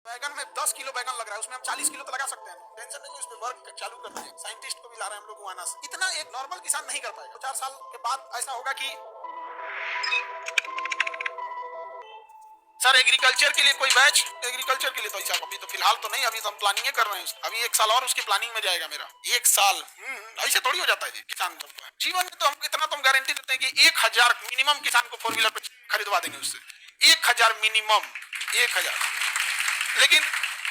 बैगन में 10 किलो बैगन लग रहा है, उसमें हम 40 किलो तो लगा सकते हैं। टेंशन नहीं है, उस पर वर्क चालू करते हैं। साइंटिस्ट को भी ला रहे हैं हम लोग वहां से। इतना एक नॉर्मल किसान नहीं कर पाएगा। 4 साल के बाद ऐसा होगा कि सर एग्रीकल्चर के लिए कोई बैच, एग्रीकल्चर के लिए तो ऐसा अभी तो फिलहाल तो नहीं, अभी तो हम प्लानिंग कर रहे हैं। अभी 1 साल और उसकी प्लानिंग में जाएगा मेरा 1 साल। ऐसे थोड़ी हो जाता है जी किसान जीवन में। तो हम इतना तो हम गारंटी देते हैं कि 1000 मिनिमम किसान को 4 व्हीलर पे खरीदवा देंगे उससे। 1000 मिनिमम 1000, लेकिन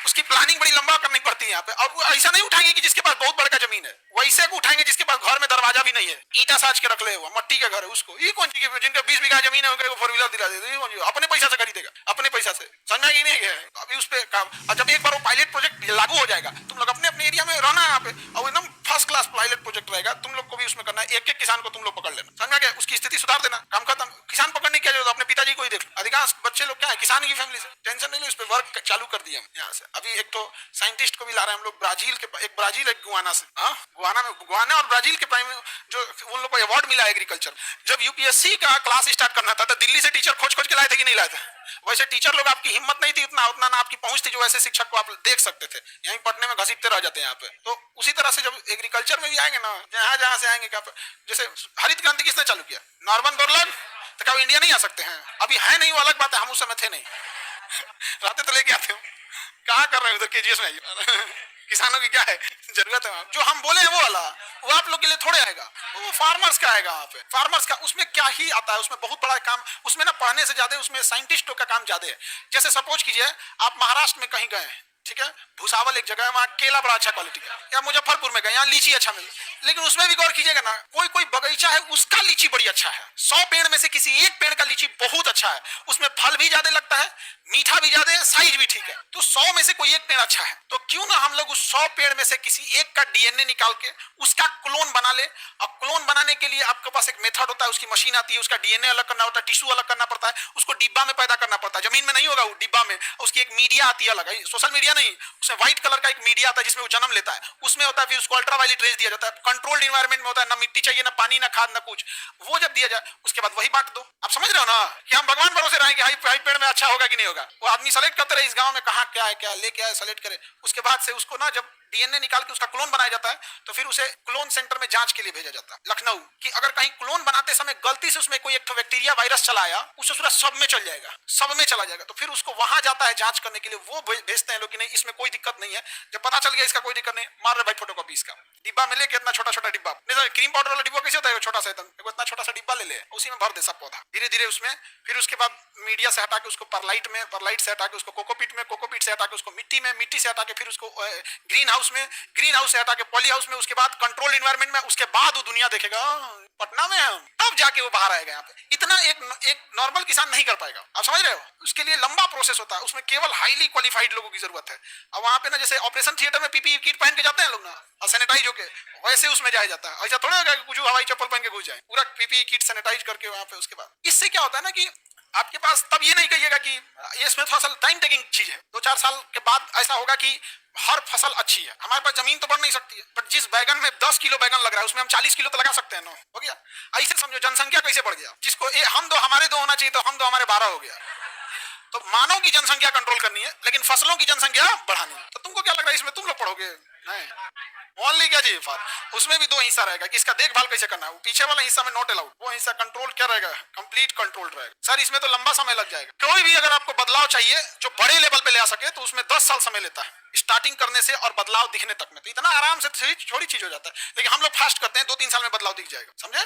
उसकी प्लानिंग बड़ी लंबा करनी पड़ती है यहाँ पे। और वो ऐसा नहीं उठाएंगे कि जिसके पास बहुत बड़ा जमीन है, वैसे को उठाएंगे जिसके पास घर में दरवाजा भी नहीं है, ईटा साज के रख ले हुआ, मट्टी का घर है उसको। ये कौन चीज जिनका 20 बीघा जमीन है उनको 4 व्हीलर दिला देते, अपने पैसा से खरीदेगा, अपने पैसा से। समझा कि नहीं है? अभी उस पे काम, और जब एक बार वो पायलट प्रोजेक्ट लागू हो जाएगा, तुम लोग अपने अपने एरिया में रहना है यहाँ पे, और एकदम फर्स्ट क्लास पायलट प्रोजेक्ट रहेगा, तुम लोग को भी उसमें करना है। एक एक किसान को तुम लोग पकड़ लेना, समझा क्या? उसकी स्थिति सुधार देना, काम खत्म। किसान पकड़ने की जरूरत, अपने पिताजी को ही देख। अधिकांश बच्चे लोग क्या है, किसान की फैमिली से। टेंशन नहीं लो, इस पे वर्क चालू कर दिया हम यहाँ से। अभी एक तो साइंटिस्ट को भी ला रहे हैं हम लोग ब्राजील के, एक ब्राजील एक गुआना से। गुआना और ब्राजील के प्राइम जो उन लोग को अवार्ड मिला एग्रीकल्चर। जब यूपीएससी का क्लास स्टार्ट करना था तो दिल्ली से टीचर खोज खोज के लाए थे कि नहीं लाए थे? वैसे टीचर लोग, आपकी हिम्मत नहीं थी उतना ना आपकी पहुंच थी जो ऐसे शिक्षक को आप देख सकते थे। यहीं पढ़ने में घसीटते रह जाते हैं यहाँ पे। तो उसी तरह से जब एग्रीकल्चर में भी आएंगे ना, जहां जहां से आएंगे, क्या जैसे हरित क्रांति किसने चालू किया? Norman Borlaug. तो क्या इंडिया नहीं आ सकते हैं? अभी है नहीं, वो अलग बात है, हम उस समय थे नहीं। रहते तो लेके आते हो। कहाँ कर रहे हैं उधर केजीएस में? किसानों की क्या है जरूरत है? जो हम बोले हैं वो वाला, वो आप लोग के लिए थोड़े आएगा, वो फार्मर्स का आएगा। यहाँ पे फार्मर्स का उसमें क्या ही आता है, उसमें बहुत बड़ा काम, उसमें ना पढ़ने से ज्यादा उसमें साइंटिस्टों का काम ज्यादा है। जैसे सपोज कीजिए आप महाराष्ट्र में कहीं गए, ठीक है, भूसावल एक जगह है, वहाँ केला बड़ा अच्छा क्वालिटी का, या मुजफ्फरपुर में गए, यहाँ लीची अच्छा मिले। लेकिन उसमें भी गौर कीजिएगा ना, कोई कोई बगीचा है उसका लीची बड़ी अच्छा है, 100 पेड़ में से किसी एक पेड़ का लीची बहुत अच्छा है, उसमें फल भी ज्यादा लगता है, मीठा भी ज्यादा है, साइज भी ठीक है। तो 100 में से कोई एक पेड़ अच्छा है, तो क्यों ना हम लोग उस 100 पेड़ में से किसी एक का डीएनए निकाल के उसका क्लोन बना ले। और क्लोन बनाने के लिए आपके पास एक मेथड होता है, उसकी मशीन आती है, उसका डीएनए अलग करना होता है, टिश्यू अलग करना पड़ता है, उसको डिब्बा में पैदा करना पड़ता है। जमीन में नहीं होगा वो, डिब्बा में। उसकी एक मीडिया आती है अलग, सोशल मीडिया नहीं, उसमें व्हाइट कलर का एक मीडिया आता है जिसमें वो जन्म लेता है, उसमें होता है, फिर उसको अल्ट्रावायलेट रेज दिया जाता है, कंट्रोल्ड एनवायरनमेंट में होता है, ना मिट्टी चाहिए, ना पानी, ना खाद, ना कुछ। वो जब दिया जाए उसके बाद वही बांट दो। आप समझ रहे हो ना कि हम भगवान भरोसे रहेंगे हाई पेड़ में अच्छा होगा कि नहीं होगा? वो आदमी सेलेक्ट करते रहे इस गांव में कहाँ क्या है, क्या लेके आए, सेलेक्ट करे, उसके बाद से उसको ना जब डीएनए निकाल के उसका क्लोन बनाया जाता है, तो फिर उसे क्लोन सेंटर में जांच के लिए भेजा जाता है लखनऊ, कि अगर कहीं क्लोन बनाते समय गलती से उसमें कोई एक बैक्टीरिया वायरस चला आया, उसे पूरा सब में चल जाएगा, सब में चला जाएगा। तो फिर उसको वहां जाता है जांच करने के लिए, वो भेजते हैं लोग कि नहीं इसमें कोई दिक्कत नहीं है। जब पता चल गया इसका कोई दिक्कत नहीं, मार रहे भाई फोटोकॉपी इसका, डिब्बा में लेके इतना छोटा छोटा डिब्बा, नहीं क्रीम पाउडर वाला डिब्बा कैसे होता है, छोटा सा एकदम, इतना छोटा सा डिब्बा ले ले, उसी में भर दे सब पौधा धीरे धीरे उसमें। फिर उसके बाद मीडिया से हटा के उसको परलाइट में, परलाइट से हटा के उसको कोकोपीट में, कोकोपीट से हटा के उसको मिट्टी में, मिट्टी से हटा के फिर उसको ग्रीन हाउस में, ग्रीन हाउस से हटा के पॉली हाउस में, उसके बाद कंट्रोल एनवायरनमेंट में, उसके बाद वो दुनिया देखेगा पटना में हम, तब जाके वो बाहर आएगा यहाँ पे। इतना एक नॉर्मल किसान नहीं कर पाएगा, आप समझ रहे हो? उसके लिए लंबा प्रोसेस होता है, उसमें केवल हाईली क्वालिफाइड लोगों की जरूरत है। और वहां पे ना जैसे ऑपरेशन थिएटर में पीपीई किट पहन के जाते हैं लोग ना, और सैनिटाइज होके, वैसे उसमें जाया जाता है। ऐसा थोड़ा होगा कि कुछ हवाई चप्पल पहन के घुस जाए, पूरा पीपीई किट सैनिटाइज करके वहां पे। उसके बाद इससे क्या होता है ना कि आपके पास तब ये नहीं कहिएगा कि ये इसमें थोड़ा सा टाइम टेकिंग चीज है। 2-4 साल के बाद ऐसा होगा कि हर फसल अच्छी है। हमारे पास जमीन तो बढ़ नहीं सकती है, बट जिस बैगन में 10 किलो बैगन लग रहा है उसमें हम 40 किलो तो लगा सकते हैं ना, हो गया। ऐसे समझो जनसंख्या कैसे बढ़ गया, जिसको हम दो हमारे दो होना चाहिए तो हम दो हमारे 12 हो गया। तो मानव की जनसंख्या कंट्रोल करनी है, लेकिन फसलों की जनसंख्या बढ़ानी है। तो तुमको क्या लग रहा है इसमें तुम लोग पढ़ोगे? नहीं, ओनली क्या चाहिए फार, उसमें भी 2 हिस्सा रहेगा कि इसका देखभाल कैसे करना है। वो पीछे वाला हिस्सा में नॉट अलाउड, वो हिस्सा कंट्रोल क्या रहेगा, कंप्लीट कंट्रोल रहेगा। सर इसमें तो लंबा समय लग जाएगा। कोई भी अगर आपको बदलाव चाहिए जो बड़े लेवल पे ले आ सके तो उसमें 10 साल समय लेता है, स्टार्टिंग करने से और बदलाव दिखने तक में। तो इतना आराम से छोटी चीज हो जाता है, लेकिन हम लोग फास्ट करते हैं, 2-3 साल में बदलाव दिख जाएगा, समझे?